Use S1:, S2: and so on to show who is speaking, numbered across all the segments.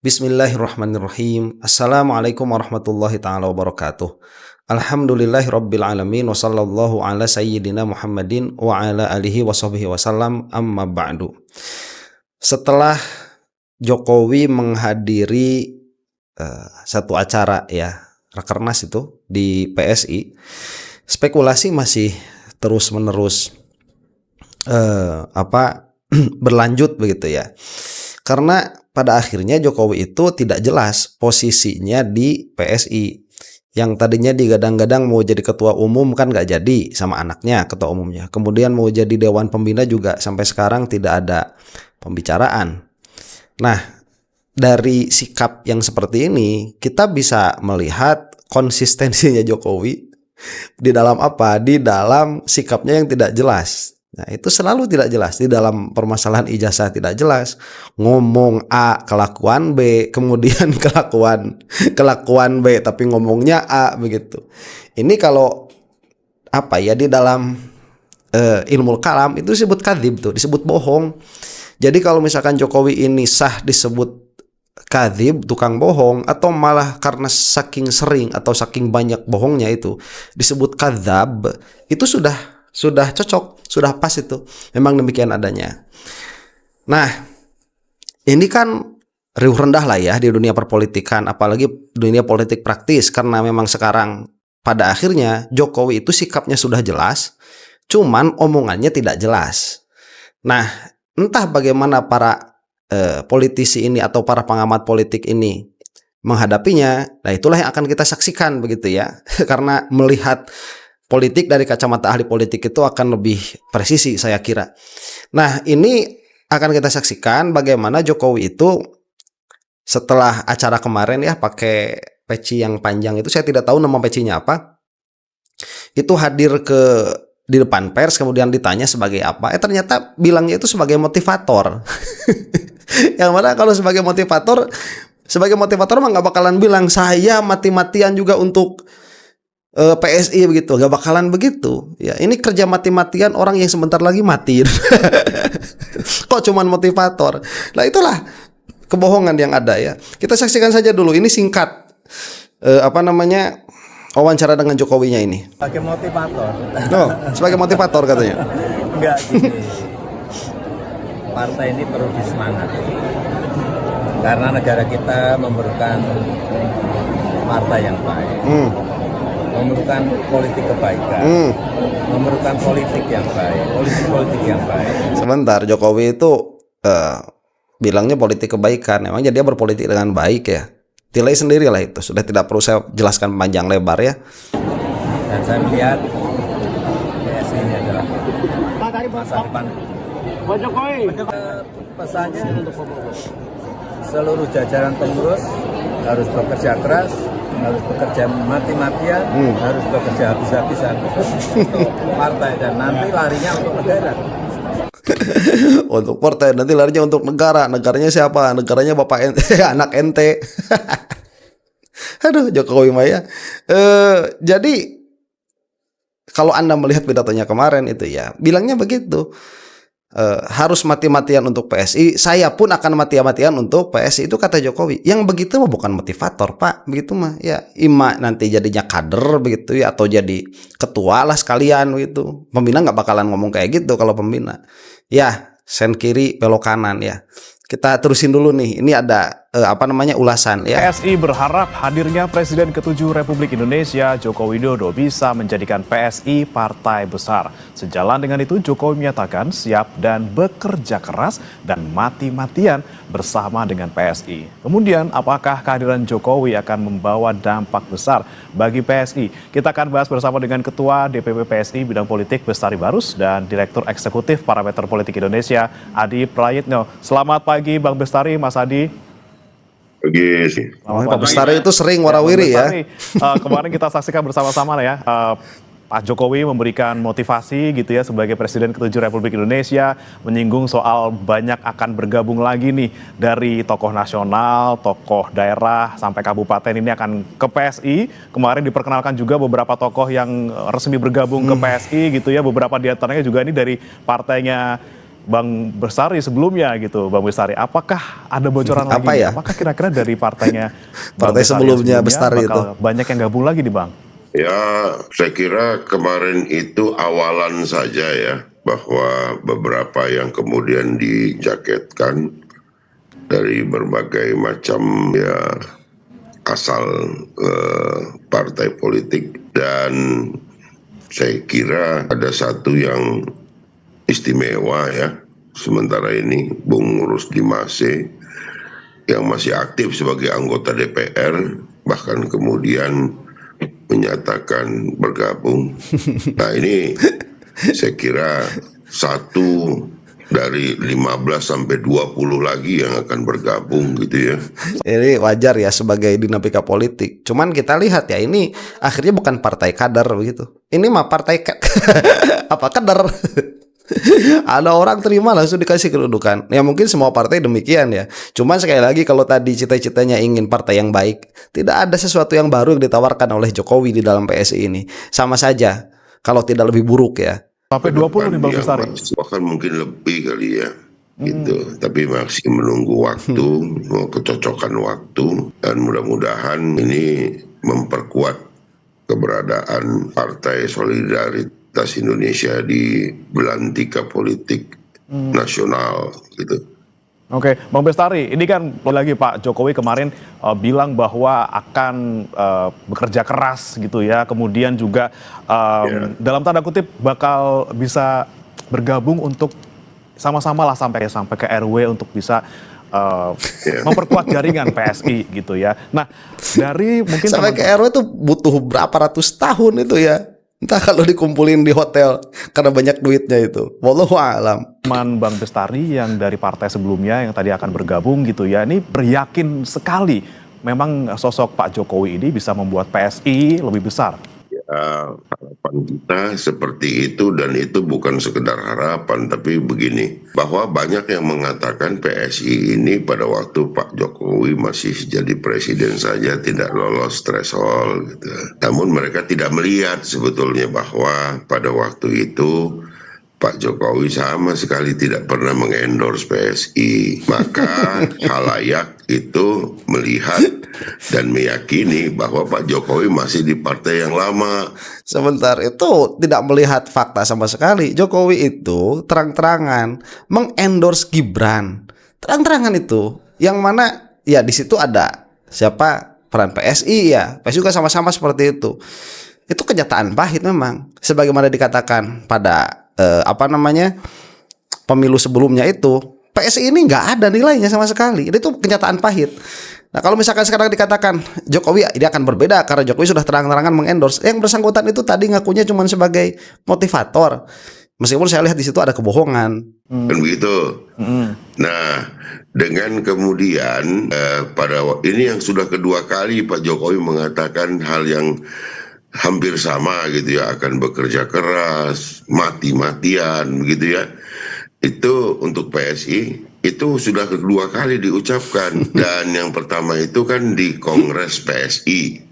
S1: Bismillahirrahmanirrahim. Assalamualaikum warahmatullahi ta'ala wabarakatuh. Alhamdulillahirabbil alamin wa sallallahu ala sayyidina Muhammadin wa ala alihi wa sahbihi wasallam, amma ba'du. Setelah Jokowi menghadiri satu acara Rakernas itu di PSI, spekulasi masih terus menerus berlanjut begitu ya. Karena pada akhirnya Jokowi itu tidak jelas posisinya di PSI. Yang tadinya digadang-gadang mau jadi ketua umum kan nggak jadi sama anaknya ketua umumnya. Kemudian mau jadi dewan pembina juga sampai sekarang tidak ada pembicaraan. Nah, dari sikap yang seperti ini kita bisa melihat konsistensinya Jokowi di dalam apa? Di dalam sikapnya yang tidak jelas. Nah, itu selalu tidak jelas. Di dalam permasalahan ijazah tidak jelas. Ngomong A, kelakuan B, kemudian kelakuan B, tapi ngomongnya A begitu. Ini kalau di dalam ilmu kalam itu disebut kadzib tuh, disebut bohong. Jadi kalau misalkan Jokowi ini sah disebut kadzib, tukang bohong, atau malah karena saking sering atau saking banyak bohongnya itu disebut kadzab, itu sudah cocok, sudah pas itu. Memang demikian adanya. Nah, ini kan riuh rendah lah ya di dunia perpolitikan, apalagi dunia politik praktis, karena memang sekarang pada akhirnya Jokowi itu sikapnya sudah jelas, cuman omongannya tidak jelas. Nah, entah bagaimana para politisi ini atau para pengamat politik ini menghadapinya. Nah, itulah yang akan kita saksikan begitu ya. Karena melihat politik dari kacamata ahli politik itu akan lebih presisi saya kira. Nah, ini akan kita saksikan bagaimana Jokowi itu setelah acara kemarin ya pakai peci yang panjang itu, saya tidak tahu nama pecinya apa. Itu hadir di depan pers, kemudian ditanya sebagai apa. Ternyata bilangnya itu sebagai motivator. Yang mana kalau sebagai motivator mah nggak bakalan bilang saya mati-matian juga untuk PSI begitu, gak bakalan begitu ya. Ini kerja mati-matian orang yang sebentar lagi mati. Kok cuman motivator? Nah, itulah kebohongan yang ada ya. Kita saksikan saja dulu, ini singkat wawancara dengan Jokowinya ini.
S2: Sebagai motivator.
S1: Sebagai motivator katanya.
S2: Enggak gini. Partai ini perlu disemangati. Karena negara kita memerlukan partai yang baik. Memerlukan politik kebaikan, memerlukan politik yang baik, politik yang baik.
S1: Sebentar, Jokowi itu bilangnya politik kebaikan, emangnya dia berpolitik dengan baik ya? Nilai sendiri lah itu, sudah tidak perlu saya jelaskan panjang lebar ya.
S2: Dan saya melihat PSI ini adalah masa depan. Pak Jokowi. Pesannya seluruh jajaran pengurus harus bekerja keras, harus bekerja mati-matian, harus bekerja habis-habisan untuk partai, dan nanti larinya untuk negara.
S1: Untuk partai, nanti larinya untuk negara. Negaranya siapa? Negaranya bapak ente, anak ente. Aduh, Jokowi Maya. Jadi kalau Anda melihat pidatonya kemarin itu ya, bilangnya begitu. Harus mati-matian untuk PSI, saya pun akan mati-matian untuk PSI, itu kata Jokowi. Yang begitu mah bukan motivator, Pak. Begitu mah ya, ima nanti jadinya kader begitu ya, atau jadi ketua lah sekalian begitu. Pembina nggak bakalan ngomong kayak gitu kalau pembina. Ya, sen kiri belok kanan ya. Kita terusin dulu nih. Ini ada ulasan ya.
S3: PSI berharap hadirnya Presiden ke-7 Republik Indonesia Joko Widodo bisa menjadikan PSI partai besar. Sejalan dengan itu, Jokowi menyatakan siap dan bekerja keras dan mati-matian bersama dengan PSI. Kemudian, apakah kehadiran Jokowi akan membawa dampak besar bagi PSI? Kita akan bahas bersama dengan Ketua DPP PSI Bidang Politik Bestari Barus dan Direktur Eksekutif Parameter Politik Indonesia Adi Prayitno. Selamat pagi Bang Bestari, Mas Adi.
S4: Oke sih.
S1: Pak Bestari itu sering warawiri ya.
S3: Kemarin kita saksikan bersama-sama ya. Pak Jokowi memberikan motivasi gitu ya sebagai Presiden ke-7 Republik Indonesia, menyinggung soal banyak akan bergabung lagi nih dari tokoh nasional, tokoh daerah sampai kabupaten ini akan ke PSI. Kemarin diperkenalkan juga beberapa tokoh yang resmi bergabung ke PSI gitu ya, beberapa diantaranya juga ini dari partainya Bang Bestari sebelumnya gitu, Bang Bestari. Apakah ada bocoran lagi?
S1: Apa ya?
S3: Apakah kira-kira dari partainya Bang
S1: Partai
S3: Bestari yang
S1: sebelumnya Bestari
S3: bakal
S1: itu.
S3: banyak yang gabung lagi nih, Bang?
S4: Ya, saya kira kemarin itu awalan saja ya, bahwa beberapa yang kemudian dijaketkan dari berbagai macam ya asal partai politik, dan saya kira ada satu yang istimewa ya, sementara ini Bung Rusdi Mase yang masih aktif sebagai anggota DPR, bahkan kemudian menyatakan bergabung. Nah ini saya kira satu dari 15 sampai 20 lagi yang akan bergabung gitu ya.
S1: Ini wajar ya sebagai dinamika politik. Cuman kita lihat ya, ini akhirnya bukan partai kader begitu. Ini mah partai apa kader. Ada orang terima langsung dikasih kedudukan. Ya mungkin semua partai demikian ya. Cuman sekali lagi, kalau tadi cita-citanya ingin partai yang baik, tidak ada sesuatu yang baru yang ditawarkan oleh Jokowi di dalam PSI ini. Sama saja, kalau tidak lebih buruk ya.
S3: Sampai 20 nih, Bang
S4: Yang
S3: Bestari.
S4: bahkan mungkin lebih kali ya. Gitu. Tapi masih menunggu waktu, kecocokan waktu, dan mudah-mudahan ini memperkuat keberadaan Partai Solidaritas Indonesia di belantika politik nasional gitu.
S3: Oke, Bang Bestari, ini kan lagi Pak Jokowi kemarin bilang bahwa akan bekerja keras gitu ya, kemudian juga dalam tanda kutip bakal bisa bergabung untuk sama-sama lah sampai ke RW untuk bisa memperkuat jaringan PSI gitu ya. Nah, dari mungkin
S1: Sampai ke RW itu butuh berapa ratus tahun itu ya. Entah kalau dikumpulin di hotel karena banyak duitnya itu. Wallahu a'lam.
S3: teman Bang Bestari yang dari partai sebelumnya yang tadi akan bergabung gitu ya, ini beryakin sekali memang sosok Pak Jokowi ini bisa membuat PSI lebih besar.
S4: Harapan kita seperti itu, dan itu bukan sekedar harapan, tapi begini, bahwa banyak yang mengatakan PSI ini pada waktu Pak Jokowi masih jadi presiden saja tidak lolos threshold gitu. Namun mereka tidak melihat sebetulnya bahwa pada waktu itu Pak Jokowi sama sekali tidak pernah mengendorse PSI. Maka khalayak itu melihat dan meyakini bahwa Pak Jokowi masih di partai yang lama.
S1: Sebentar, itu tidak melihat fakta sama sekali. Jokowi itu terang-terangan mengendorse Gibran. Terang-terangan itu. Yang mana ya di situ ada siapa, peran PSI ya. PSI juga sama-sama seperti itu. Itu kenyataan pahit memang. Sebagaimana dikatakan pada pemilu sebelumnya itu, PSI ini nggak ada nilainya sama sekali. Itu kenyataan pahit. Nah, kalau misalkan sekarang dikatakan Jokowi ini akan berbeda karena Jokowi sudah terang-terangan mengendorse, yang bersangkutan itu tadi ngakunya cuma sebagai motivator. Meskipun saya lihat di situ ada kebohongan.
S4: Kan begitu. Nah, dengan kemudian ini yang sudah kedua kali Pak Jokowi mengatakan hal yang hampir sama gitu ya, akan bekerja keras, mati-matian begitu ya. Itu untuk PSI itu sudah kedua kali diucapkan. Dan yang pertama itu kan di Kongres PSI,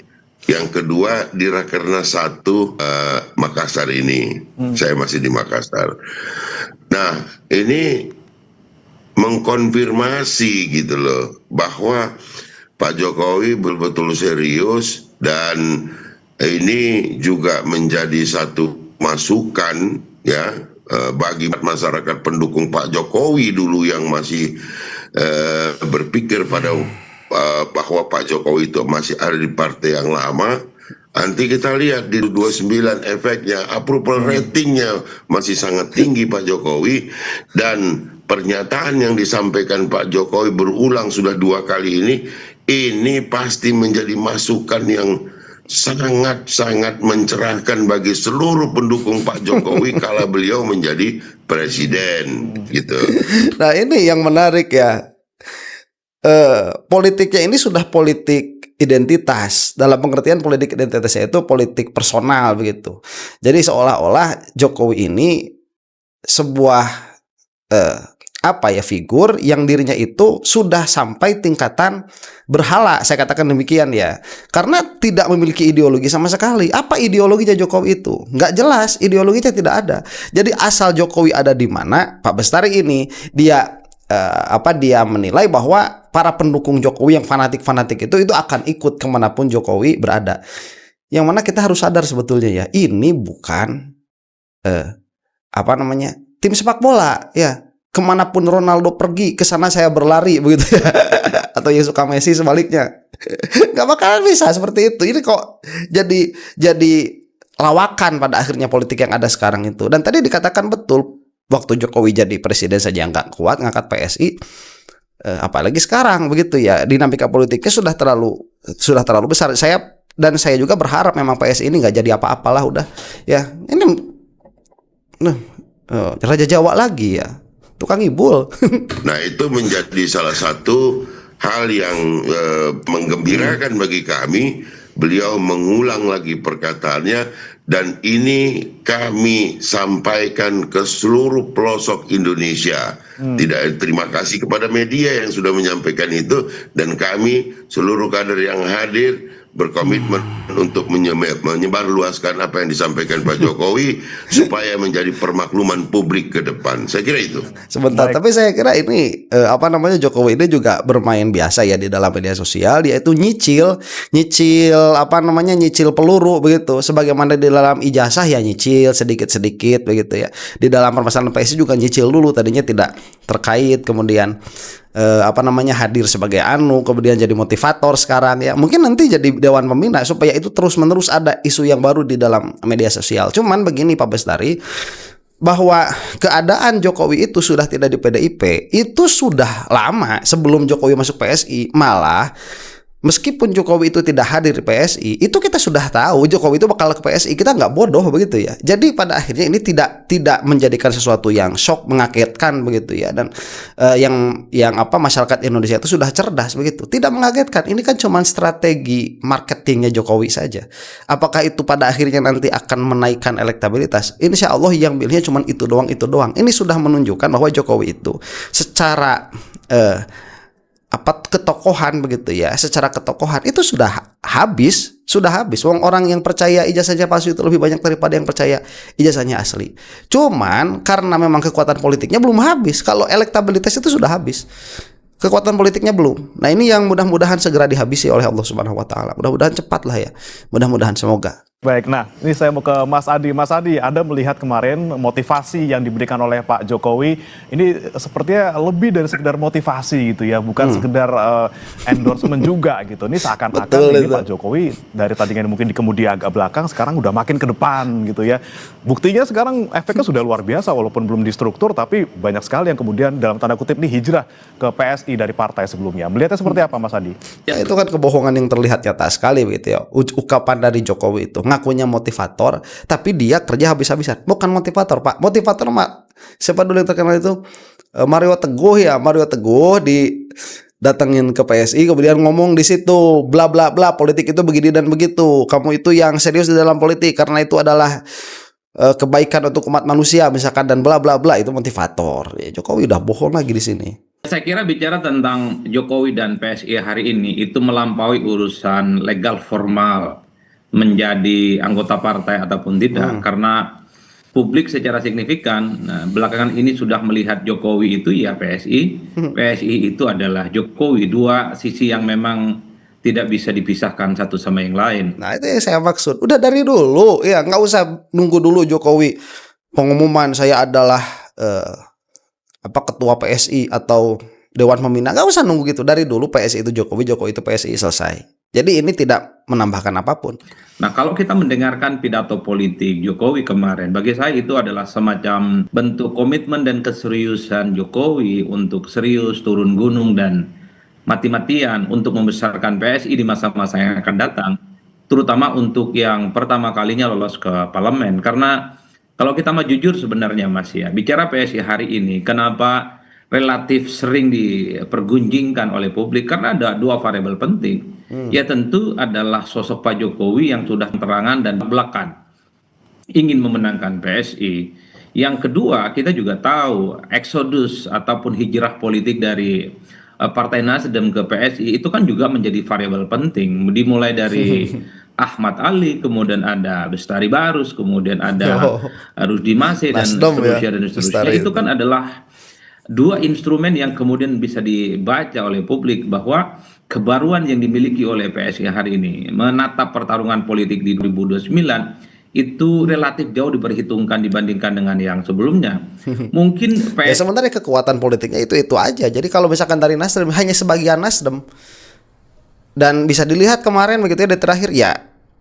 S4: yang kedua di Rakernas 1 Makassar ini. Saya masih di Makassar. Nah, ini mengkonfirmasi gitu loh bahwa Pak Jokowi betul-betul serius, dan ini juga menjadi satu masukan ya bagi masyarakat pendukung Pak Jokowi dulu yang masih berpikir pada bahwa Pak Jokowi itu masih ada di partai yang lama. Nanti kita lihat di 29 efeknya, approval ratingnya masih sangat tinggi Pak Jokowi, dan pernyataan yang disampaikan Pak Jokowi berulang sudah 2 kali ini pasti menjadi masukan yang sangat-sangat mencerahkan bagi seluruh pendukung Pak Jokowi kala beliau menjadi presiden gitu.
S1: Nah, ini yang menarik ya. Politiknya ini sudah politik identitas. Dalam pengertian politik identitasnya itu politik personal begitu. Jadi seolah-olah Jokowi ini sebuah apa ya, figur yang dirinya itu sudah sampai tingkatan berhala, saya katakan demikian ya, karena tidak memiliki ideologi sama sekali. Apa ideologinya Jokowi itu? Nggak jelas, ideologinya tidak ada. Jadi asal Jokowi ada di mana, Pak Bestari ini dia dia menilai bahwa para pendukung Jokowi yang fanatik-fanatik itu akan ikut kemanapun Jokowi berada. Yang mana kita harus sadar sebetulnya ya, ini bukan tim sepak bola ya. Kemanapun Ronaldo pergi, ke sana saya berlari begitu ya. Atau yang suka Messi sebaliknya. Nggak bakalan bisa seperti itu. Ini kok jadi lawakan pada akhirnya politik yang ada sekarang itu. Dan tadi dikatakan betul, waktu Jokowi jadi presiden saja nggak kuat ngangkat PSI, apalagi sekarang begitu ya. Dinamika politiknya sudah terlalu besar. Saya juga berharap memang PSI ini nggak jadi apa-apalah udah ya. Ini Raja Jawa lagi ya, tukang ibul.
S4: Nah, itu menjadi salah satu hal yang menggembirakan bagi kami. Beliau mengulang lagi perkataannya, dan ini kami sampaikan ke seluruh pelosok Indonesia. Terima kasih kepada media yang sudah menyampaikan itu, dan kami seluruh kader yang hadir berkomitmen untuk menyebarluaskan apa yang disampaikan Pak Jokowi supaya menjadi permakluman publik ke depan. Saya kira itu.
S1: Sebentar, tapi saya kira ini Jokowi ini juga bermain biasa ya di dalam media sosial, yaitu nyicil peluru begitu. Sebagaimana di dalam ijazah ya nyicil sedikit-sedikit begitu ya. Di dalam permasalahan PSI juga nyicil dulu, tadinya tidak terkait, kemudian hadir sebagai kemudian jadi motivator sekarang ya. Mungkin nanti jadi dewan pembina supaya itu terus-menerus ada isu yang baru di dalam media sosial. Cuman begini Pak Bestari, bahwa keadaan Jokowi itu sudah tidak di PDIP itu sudah lama sebelum Jokowi masuk PSI. Malah meskipun Jokowi itu tidak hadir di PSI, itu kita sudah tahu Jokowi itu bakal ke PSI. Kita nggak bodoh begitu ya. Jadi pada akhirnya ini tidak menjadikan sesuatu yang shock, mengagetkan begitu ya. Dan masyarakat Indonesia itu sudah cerdas begitu. Tidak mengagetkan. Ini kan cuma strategi marketingnya Jokowi saja. Apakah itu pada akhirnya nanti akan menaikkan elektabilitas? Insya Allah yang pilihnya cuma itu doang. Ini sudah menunjukkan bahwa Jokowi itu secara ketokohan begitu ya, secara ketokohan itu sudah habis. Orang yang percaya ijazahnya palsu itu lebih banyak daripada yang percaya ijazahnya asli. Cuman karena memang kekuatan politiknya belum habis. Kalau elektabilitas itu sudah habis, kekuatan politiknya belum. Nah, ini yang mudah-mudahan segera dihabisi oleh Allah Subhanahu wa taala. Mudah-mudahan cepat lah ya. Mudah-mudahan, semoga.
S3: Baik, nah ini saya mau ke Mas Adi. Mas Adi, Anda melihat kemarin motivasi yang diberikan oleh Pak Jokowi ini sepertinya lebih dari sekedar motivasi gitu ya, bukan sekedar endorsement juga gitu. Ini seakan-akan ini Pak Jokowi dari tadinya mungkin di kemudi agak belakang, sekarang udah makin ke depan gitu ya. Buktinya sekarang efeknya sudah luar biasa, walaupun belum distruktur, tapi banyak sekali yang kemudian dalam tanda kutip nih hijrah ke PSI dari partai sebelumnya. Melihatnya seperti apa Mas Adi?
S1: Ya, itu kan kebohongan yang terlihat nyata sekali begitu ya. Ucapan dari Jokowi itu ngakunya motivator, tapi dia kerja habis-habisan. Bukan motivator, Pak. Motivator siapa dulu yang terkenal itu? Mario Teguh didatengin ke PSI, kemudian ngomong di situ bla bla bla, politik itu begini dan begitu. Kamu itu yang serius di dalam politik karena itu adalah kebaikan untuk umat manusia misalkan, dan bla bla bla. Itu motivator. Ya, Jokowi udah bohong lagi di sini.
S5: Saya kira bicara tentang Jokowi dan PSI hari ini itu melampaui urusan legal formal menjadi anggota partai ataupun tidak, karena publik secara signifikan belakangan ini sudah melihat Jokowi itu ya PSI, PSI itu adalah Jokowi, dua sisi yang memang tidak bisa dipisahkan satu sama yang lain.
S1: Nah, itu yang saya maksud. Udah dari dulu ya, nggak usah nunggu dulu Jokowi pengumuman saya adalah ketua PSI atau dewan pembina. Nggak usah nunggu gitu. Dari dulu PSI itu Jokowi, Jokowi itu PSI, selesai. Jadi ini tidak menambahkan apapun.
S5: Nah, kalau kita mendengarkan pidato politik Jokowi kemarin, bagi saya itu adalah semacam bentuk komitmen dan keseriusan Jokowi untuk serius turun gunung dan mati-matian untuk membesarkan PSI di masa-masa yang akan datang, terutama untuk yang pertama kalinya lolos ke parlemen. Karena kalau kita mau jujur sebenarnya Mas ya, bicara PSI hari ini, kenapa relatif sering dipergunjingkan oleh publik? Karena ada dua variabel penting. Ya tentu adalah sosok Pak Jokowi yang sudah terangan dan belakang ingin memenangkan PSI. Yang kedua, kita juga tahu eksodus ataupun hijrah politik dari Partai Nasdem ke PSI itu kan juga menjadi variabel penting. Dimulai dari Ahmad Ali, kemudian ada Bestari Barus, kemudian ada
S1: Oh,
S5: Rusdi Masih dan
S1: Nasdem ya,
S5: seterusnya dan seterusnya.
S1: Bestari
S5: Itu
S1: itu.
S5: kan adalah dua instrumen yang kemudian bisa dibaca oleh publik bahwa kebaruan yang dimiliki oleh PSI hari ini menatap pertarungan politik di 2029 itu relatif jauh diperhitungkan dibandingkan dengan yang sebelumnya. Mungkin
S1: Ya sebenarnya kekuatan politiknya itu aja. Jadi kalau misalkan dari Nasdem hanya sebagian Nasdem, dan bisa dilihat kemarin begitu ya, di terakhir ya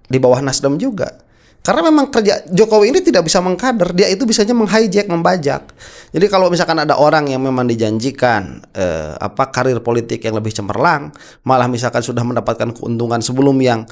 S1: di bawah Nasdem juga. Karena memang kerja Jokowi ini tidak bisa mengkader, dia itu bisanya menghijack, membajak. Jadi kalau misalkan ada orang yang memang dijanjikan karir politik yang lebih cemerlang, malah misalkan sudah mendapatkan keuntungan sebelum yang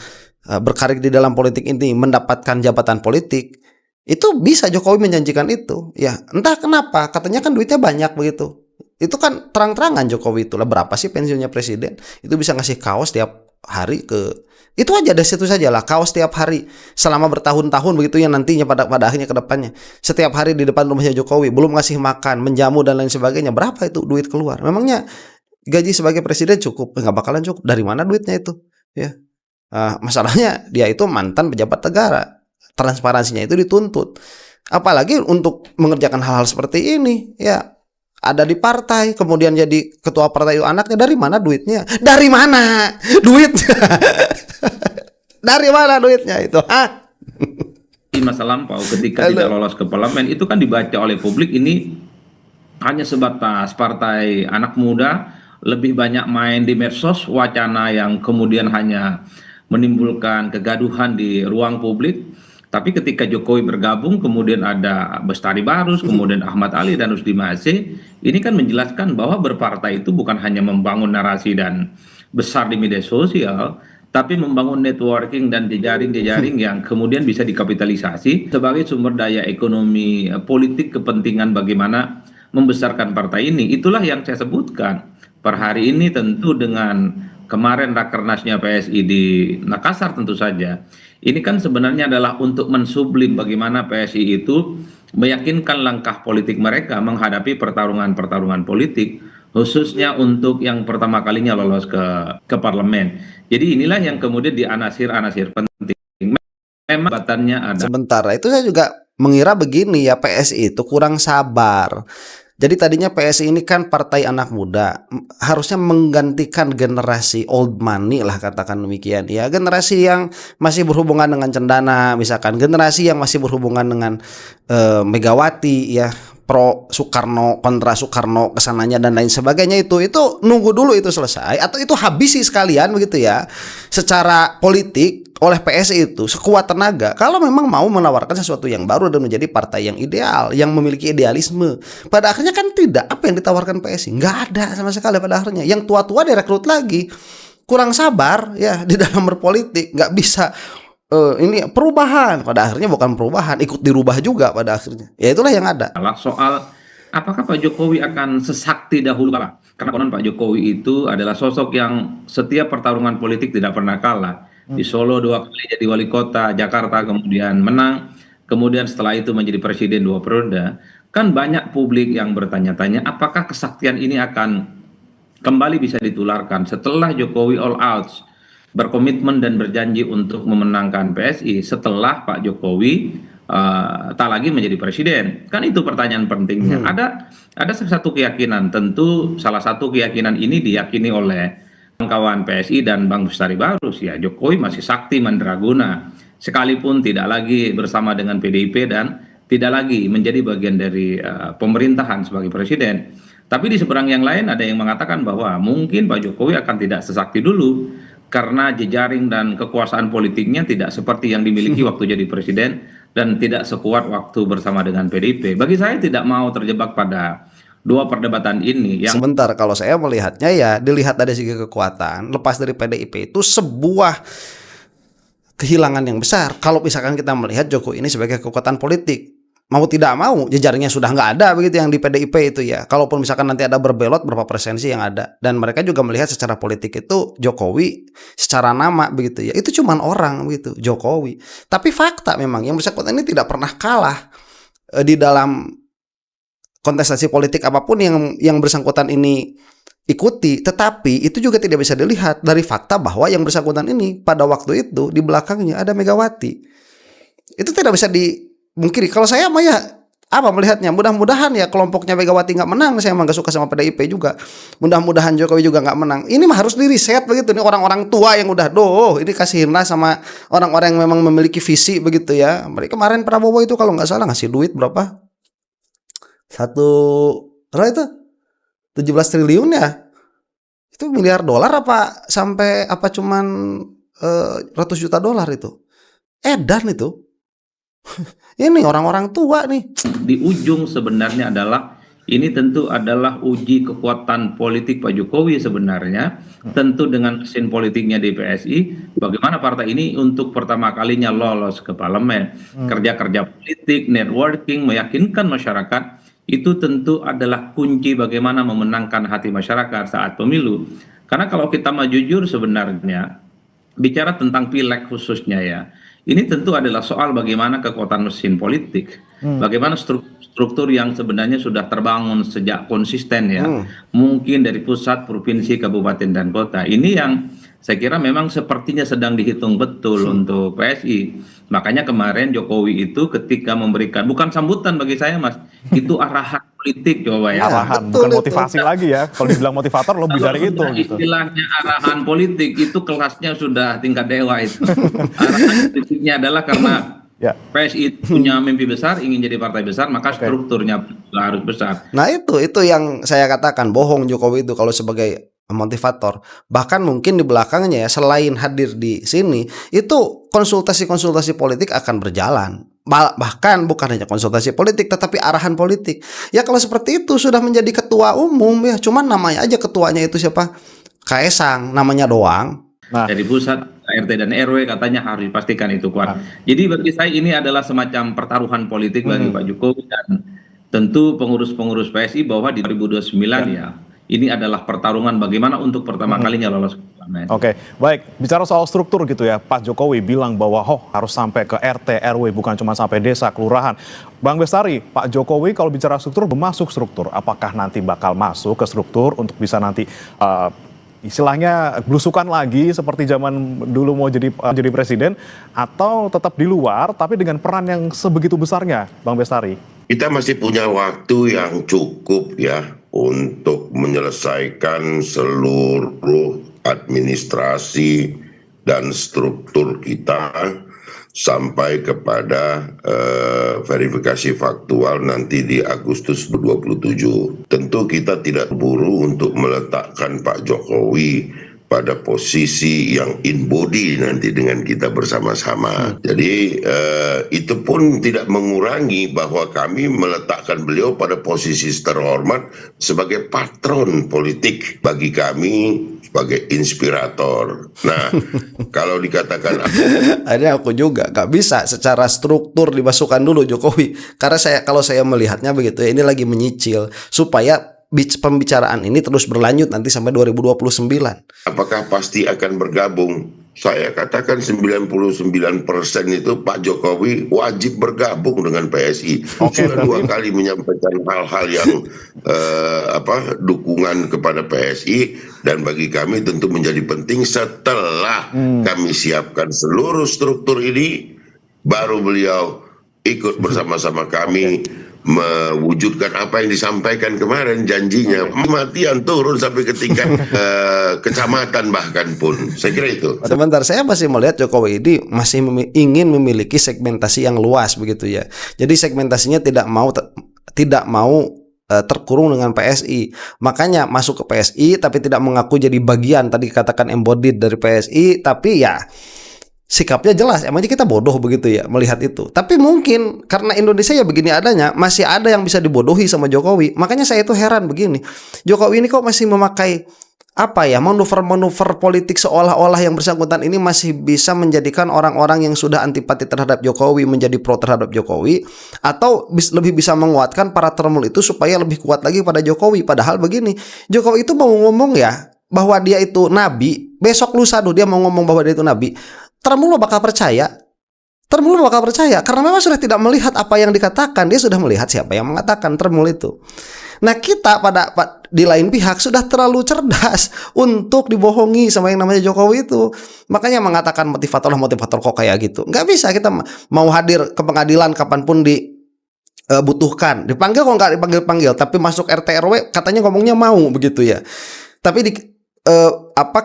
S1: berkarir di dalam politik ini mendapatkan jabatan politik, itu bisa Jokowi menjanjikan itu. Ya, entah kenapa, katanya kan duitnya banyak begitu. Itu kan terang-terangan Jokowi itulah berapa sih pensiunnya presiden? Itu bisa ngasih kaos tiap hari ke itu aja dari situ saja lah, kaos tiap hari selama bertahun-tahun begitu yang nantinya pada akhirnya ke depannya setiap hari di depan rumahnya Jokowi, belum ngasih makan, menjamu dan lain sebagainya. Berapa itu duit keluar? Memangnya gaji sebagai presiden cukup? Nggak bakalan cukup. Dari mana duitnya itu? Ya, masalahnya dia itu mantan pejabat negara, transparansinya itu dituntut. Apalagi untuk mengerjakan hal-hal seperti ini, ya ada di partai, kemudian jadi ketua partai itu anaknya. Dari mana duitnya? Dari mana duitnya? Dari mana duitnya itu? Hah?
S5: di masa lampau ketika tidak lolos ke parlemen itu kan dibaca oleh publik ini hanya sebatas partai anak muda, lebih banyak main di medsos, wacana yang kemudian hanya menimbulkan kegaduhan di ruang publik. Tapi ketika Jokowi bergabung, kemudian ada Bestari Barus, kemudian Ahmad Ali dan Rusdi Masih, ini kan menjelaskan bahwa berpartai itu bukan hanya membangun narasi dan besar di media sosial, tapi membangun networking dan jejaring-jejaring yang kemudian bisa dikapitalisasi sebagai sumber daya ekonomi politik kepentingan bagaimana membesarkan partai ini. Itulah yang saya sebutkan. Per hari ini tentu dengan kemarin rakernasnya PSI di Makassar tentu saja. Ini kan sebenarnya adalah untuk mensublim bagaimana PSI itu meyakinkan langkah politik mereka menghadapi pertarungan-pertarungan politik, khususnya untuk yang pertama kalinya lolos ke parlemen. Jadi inilah yang kemudian dianasir-anasir penting. Memang batannya ada.
S1: Sebentar, itu saya juga mengira begini ya, PSI itu kurang sabar. Jadi tadinya PSI ini kan partai anak muda, harusnya menggantikan generasi old money lah, katakan demikian ya, generasi yang masih berhubungan dengan Cendana, misalkan generasi yang masih berhubungan dengan Megawati ya, pro Soekarno kontra Soekarno kesananya dan lain sebagainya. Itu nunggu dulu itu selesai, atau itu habisi sekalian begitu ya secara politik oleh PSI itu sekuat tenaga kalau memang mau menawarkan sesuatu yang baru dan menjadi partai yang ideal, yang memiliki idealisme. Pada akhirnya kan tidak. Apa yang ditawarkan PSI? Nggak ada sama sekali pada akhirnya. Yang tua-tua direkrut lagi, kurang sabar ya di dalam berpolitik, nggak bisa ini perubahan. Pada akhirnya bukan perubahan, ikut dirubah juga pada akhirnya. Ya itulah yang ada.
S5: Soal apakah Pak Jokowi akan sesakti dahulu kalah? Karena konon Pak Jokowi itu adalah sosok yang setiap pertarungan politik tidak pernah kalah. Di Solo 2 kali jadi wali kota, Jakarta kemudian menang, kemudian setelah itu menjadi presiden 2 periode. Kan banyak publik yang bertanya-tanya apakah kesaktian ini akan kembali bisa ditularkan setelah Jokowi all out, berkomitmen dan berjanji untuk memenangkan PSI setelah Pak Jokowi tak lagi menjadi presiden. Kan itu pertanyaan pentingnya. Ada satu keyakinan, tentu salah satu keyakinan ini diyakini oleh kawan PSI dan Bang Bestari Barus ya, Jokowi masih sakti mandraguna sekalipun tidak lagi bersama dengan PDIP dan tidak lagi menjadi bagian dari pemerintahan sebagai presiden. Tapi di seberang yang lain ada yang mengatakan bahwa mungkin Pak Jokowi akan tidak sesakti dulu karena jejaring dan kekuasaan politiknya tidak seperti yang dimiliki waktu jadi presiden dan tidak sekuat waktu bersama dengan PDIP. Bagi saya tidak mau terjebak pada dua perdebatan ini yang
S1: sebentar, kalau saya melihatnya ya dilihat dari segi kekuatan, lepas dari PDIP itu sebuah kehilangan yang besar. Kalau misalkan kita melihat Jokowi ini sebagai kekuatan politik, mau tidak mau jejaringnya sudah nggak ada begitu yang di PDIP itu ya. Kalaupun misalkan nanti ada berbelot berapa presensi yang ada, dan mereka juga melihat secara politik itu Jokowi secara nama begitu ya, itu cuman orang begitu Jokowi. Tapi fakta memang yang bersangkutan ini tidak pernah kalah di dalam kontestasi politik apapun yang bersangkutan ini ikuti, tetapi itu juga tidak bisa dilihat dari fakta bahwa yang bersangkutan ini pada waktu itu di belakangnya ada Megawati. Itu tidak bisa dimungkiri. Kalau saya mah ya apa melihatnya, mudah-mudahan ya kelompoknya Megawati nggak menang. Saya emang gak suka sama PDIP juga. Mudah-mudahan Jokowi juga nggak menang. Ini mah harus di reset begitu. Ini orang-orang tua yang udah ini kasihinlah sama orang-orang yang memang memiliki visi begitu ya. Mereka kemarin Prabowo itu kalau nggak salah ngasih duit berapa? Berapa itu? 17 triliun ya. Itu miliar dolar apa sampai apa cuman ratus juta dolar itu. Edan itu. Ini orang-orang tua nih.
S5: Di ujung sebenarnya adalah ini tentu adalah uji kekuatan politik Pak Jokowi sebenarnya. Tentu dengan mesin politiknya di PSI, bagaimana partai ini untuk pertama kalinya lolos ke parlemen. Kerja-kerja politik, networking, meyakinkan masyarakat, itu tentu adalah kunci bagaimana memenangkan hati masyarakat saat pemilu. Karena kalau kita mau jujur sebenarnya, bicara tentang pileg khususnya ya, ini tentu adalah soal bagaimana kekuatan mesin politik, bagaimana struktur yang sebenarnya sudah terbangun sejak konsisten ya, mungkin dari pusat, provinsi, kabupaten, dan kota. Ini yang saya kira memang sepertinya sedang dihitung betul untuk PSI. Makanya kemarin Jokowi itu ketika memberikan, bukan sambutan bagi saya Mas, itu arahan politik coba ya.
S3: Arahan, bukan motivasi lagi ya. Kalau dibilang motivator lebih dari itu. Gitu.
S5: Istilahnya arahan politik itu kelasnya sudah tingkat dewa itu. Arahan politiknya adalah karena PSI punya mimpi besar, ingin jadi partai besar, maka strukturnya harus besar.
S1: Nah itu yang saya katakan, bohong Jokowi itu kalau sebagai motivator. Bahkan mungkin di belakangnya ya, selain hadir di sini, itu konsultasi-konsultasi politik akan berjalan. Bahkan bukan hanya konsultasi politik, tetapi arahan politik. Ya kalau seperti itu sudah menjadi ketua umum ya, cuman namanya aja ketuanya itu siapa? Kaesang, namanya doang.
S5: Nah, dari pusat RT dan RW katanya harus dipastikan itu kuat. Jadi bagi saya ini adalah semacam pertaruhan politik bagi Pak Jokowi dan tentu pengurus-pengurus PSI bahwa di 2029 ya ini adalah pertarungan bagaimana untuk pertama kalinya lolos ke parlemen.
S3: Oke, baik. Bicara soal struktur gitu ya, Pak Jokowi bilang bahwa harus sampai ke RT, RW, bukan cuma sampai desa, kelurahan. Bang Bestari, Pak Jokowi kalau bicara struktur, bermasuk struktur. Apakah nanti bakal masuk ke struktur untuk bisa nanti istilahnya belusukan lagi seperti zaman dulu mau jadi presiden, atau tetap di luar tapi dengan peran yang sebegitu besarnya, Bang Bestari?
S4: Kita masih punya waktu yang cukup ya untuk menyelesaikan seluruh administrasi dan struktur kita sampai kepada verifikasi faktual nanti di Agustus 2027. Tentu kita tidak buru untuk meletakkan Pak Jokowi pada posisi yang in body nanti dengan kita bersama-sama. Jadi itu pun tidak mengurangi bahwa kami meletakkan beliau pada posisi terhormat sebagai patron politik bagi kami, sebagai inspirator. Nah, kalau dikatakan
S1: aku juga gak bisa secara struktur dimasukkan dulu Jokowi. Karena kalau saya melihatnya begitu ya, ini lagi menyicil supaya pembicaraan ini terus berlanjut nanti sampai 2029.
S4: Apakah pasti akan bergabung? Saya katakan 99% itu Pak Jokowi wajib bergabung dengan PSI. Sudah 2 kali menyampaikan hal-hal yang dukungan kepada PSI, dan bagi kami tentu menjadi penting setelah kami siapkan seluruh struktur ini, baru beliau ikut bersama-sama kami mewujudkan apa yang disampaikan kemarin janjinya. Matian turun sampai ke tingkat kecamatan bahkan pun. Saya kira itu.
S1: Sebentar, saya masih melihat Jokowi ini masih ingin memiliki segmentasi yang luas begitu ya. Jadi segmentasinya tidak mau terkurung dengan PSI. Makanya masuk ke PSI tapi tidak mengaku jadi bagian, tadi katakan embodied dari PSI, tapi ya sikapnya jelas, emangnya kita bodoh begitu ya melihat itu. Tapi mungkin karena Indonesia ya begini adanya, masih ada yang bisa dibodohi sama Jokowi. Makanya saya itu heran begini, Jokowi ini kok masih memakai manuver-manuver politik seolah-olah yang bersangkutan ini masih bisa menjadikan orang-orang yang sudah antipati terhadap Jokowi menjadi pro terhadap Jokowi, atau lebih bisa menguatkan para termul itu supaya lebih kuat lagi pada Jokowi. Padahal begini, Jokowi itu mau ngomong ya bahwa dia itu nabi, besok lusa dia mau ngomong bahwa dia itu nabi, termul bakal percaya. Termul bakal percaya karena memang sudah tidak melihat apa yang dikatakan, dia sudah melihat siapa yang mengatakan Termul itu. Nah, kita di lain pihak sudah terlalu cerdas untuk dibohongi sama yang namanya Jokowi itu. Makanya mengatakan motivator kok kayak gitu. Nggak bisa, kita mau hadir ke pengadilan kapanpun dibutuhkan. Dipanggil kok nggak dipanggil-panggil, tapi masuk RT RW katanya ngomongnya mau begitu ya. Tapi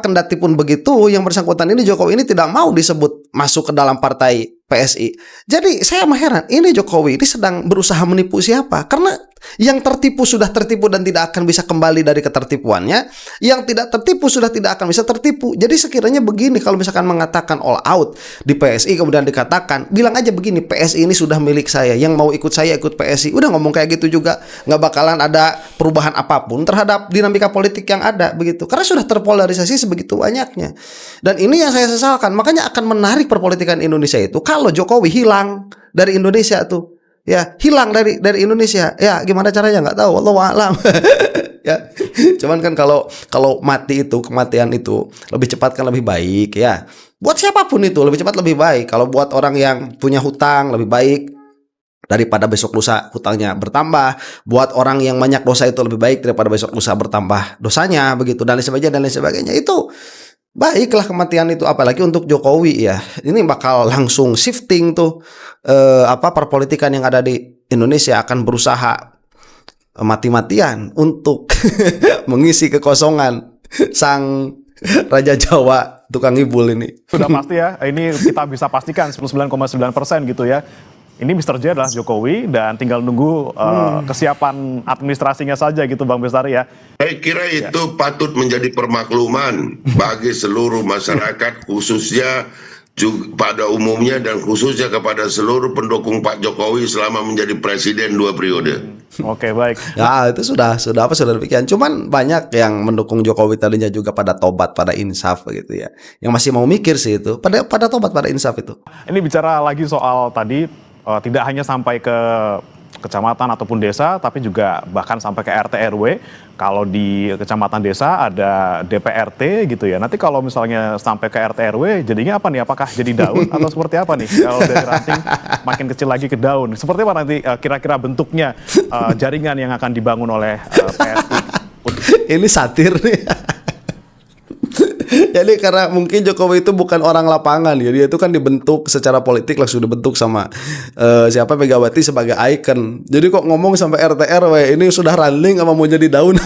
S1: kendati pun begitu, yang bersangkutan ini Jokowi ini tidak mau disebut masuk ke dalam partai PSI. Jadi saya heran, ini Jokowi ini sedang berusaha menipu siapa? Karena yang tertipu sudah tertipu dan tidak akan bisa kembali dari ketertipuannya. Yang tidak tertipu sudah tidak akan bisa tertipu. Jadi sekiranya begini, kalau misalkan mengatakan all out di PSI kemudian dikatakan, bilang aja begini, PSI ini sudah milik saya, yang mau ikut saya ikut PSI. Udah ngomong kayak gitu juga, nggak bakalan ada perubahan apapun terhadap dinamika politik yang ada begitu. Karena sudah terpolarisasi sebegitu banyaknya. Dan ini yang saya sesalkan. Makanya akan menarik perpolitikan Indonesia itu kalau Jokowi hilang dari Indonesia tuh. Ya, hilang dari Indonesia. Ya, gimana caranya nggak tahu, wallahu a'lam. Ya. Cuman kan kalau mati itu, kematian itu lebih cepat kan lebih baik ya. Buat siapapun itu lebih cepat lebih baik. Kalau buat orang yang punya hutang lebih baik daripada besok lusa hutangnya bertambah. Buat orang yang banyak dosa itu lebih baik daripada besok lusa bertambah dosanya begitu, dan lain sebagainya. Itu baiklah kematian itu, apalagi untuk Jokowi ya. Ini bakal langsung shifting tuh perpolitikan yang ada di Indonesia akan berusaha mati-matian untuk mengisi kekosongan sang Raja Jawa tukang ngibul ini.
S3: Sudah pasti ya, ini kita bisa pastikan 99,9% gitu ya. Ini Mr. J adalah Jokowi dan tinggal nunggu kesiapan administrasinya saja gitu Bang Bestari ya.
S4: Saya kira itu patut menjadi permakluman bagi seluruh masyarakat, khususnya pada umumnya dan khususnya kepada seluruh pendukung Pak Jokowi selama menjadi presiden 2 periode.
S3: Oke, baik.
S1: Ya, itu sudah demikian. Cuman banyak yang mendukung Jokowi tadinya juga pada tobat, pada insaf gitu ya. Yang masih mau mikir sih itu, pada tobat, pada insaf itu.
S3: Ini bicara lagi soal tadi tidak hanya sampai ke kecamatan ataupun desa, tapi juga bahkan sampai ke RT RW. Kalau di kecamatan desa ada DPRT gitu ya. Nanti kalau misalnya sampai ke RT RW, jadinya apa nih? Apakah jadi daun atau seperti apa nih? Kalau dari ranting makin kecil lagi ke daun. Seperti apa nanti kira-kira bentuknya jaringan yang akan dibangun oleh PSI?
S1: Ini satir nih. Jadi karena mungkin Jokowi itu bukan orang lapangan ya, dia itu kan dibentuk secara politik, langsung dibentuk sama siapa Megawati sebagai ikon. Jadi kok ngomong sampai RT RW ini sudah running apa mau jadi daun?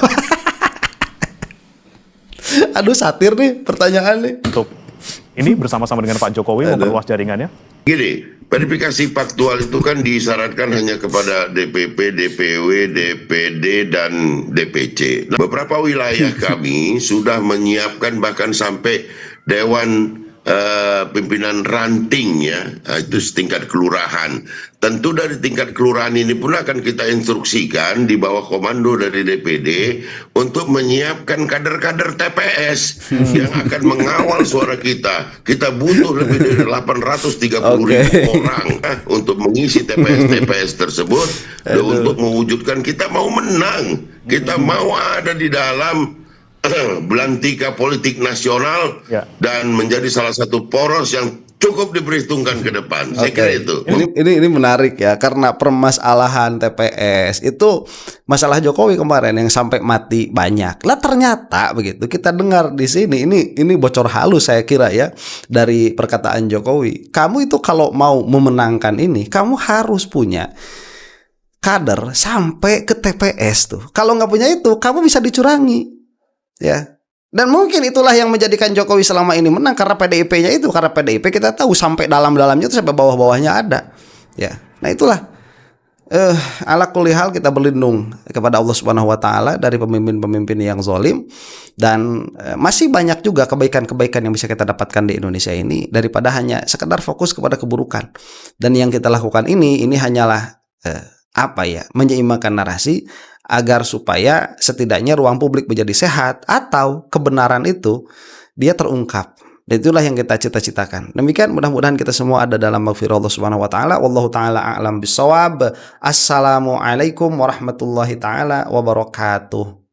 S1: Aduh, satir nih pertanyaan nih.
S3: Untuk ini bersama-sama dengan Pak Jokowi memperluas jaringannya.
S4: Gini, verifikasi faktual itu kan disyaratkan hanya kepada DPP, DPW, DPD, dan DPC. Nah, beberapa wilayah kami sudah menyiapkan bahkan sampai Dewan Pimpinan Ranting ya, itu setingkat kelurahan. Tentu dari tingkat kelurahan ini pun akan kita instruksikan di bawah komando dari DPD untuk menyiapkan kader-kader TPS yang akan mengawal suara kita. Kita butuh lebih dari 830.000 orang untuk mengisi TPS-TPS tersebut untuk mewujudkan kita mau menang. Kita mau ada di dalam belantika politik nasional dan menjadi salah satu poros yang cukup diperhitungkan ke depan. Saya kira itu.
S1: Ini menarik ya, karena permasalahan TPS itu masalah Jokowi kemarin yang sampai mati banyak. Lah ternyata begitu kita dengar di sini, ini bocor halus saya kira ya dari perkataan Jokowi. Kamu itu kalau mau memenangkan ini, kamu harus punya kader sampai ke TPS tuh. Kalau nggak punya itu, kamu bisa dicurangi. Ya, dan mungkin itulah yang menjadikan Jokowi selama ini menang, karena PDIP-nya itu, karena PDIP kita tahu sampai dalam-dalamnya itu sampai bawah-bawahnya ada. Ya, nah itulah ala kulli hal kita berlindung kepada Allah Subhanahu Wa Taala dari pemimpin-pemimpin yang zalim, dan masih banyak juga kebaikan-kebaikan yang bisa kita dapatkan di Indonesia ini daripada hanya sekedar fokus kepada keburukan. Dan yang kita lakukan ini hanyalah menyeimbangkan narasi agar supaya setidaknya ruang publik menjadi sehat atau kebenaran itu dia terungkap. Dan itulah yang kita cita-citakan. Demikian, mudah-mudahan kita semua ada dalam maghfirah Allah Subhanahu wa taala. Wallahu taala a'lam bissawab. Assalamualaikum warahmatullahi taala wabarakatuh.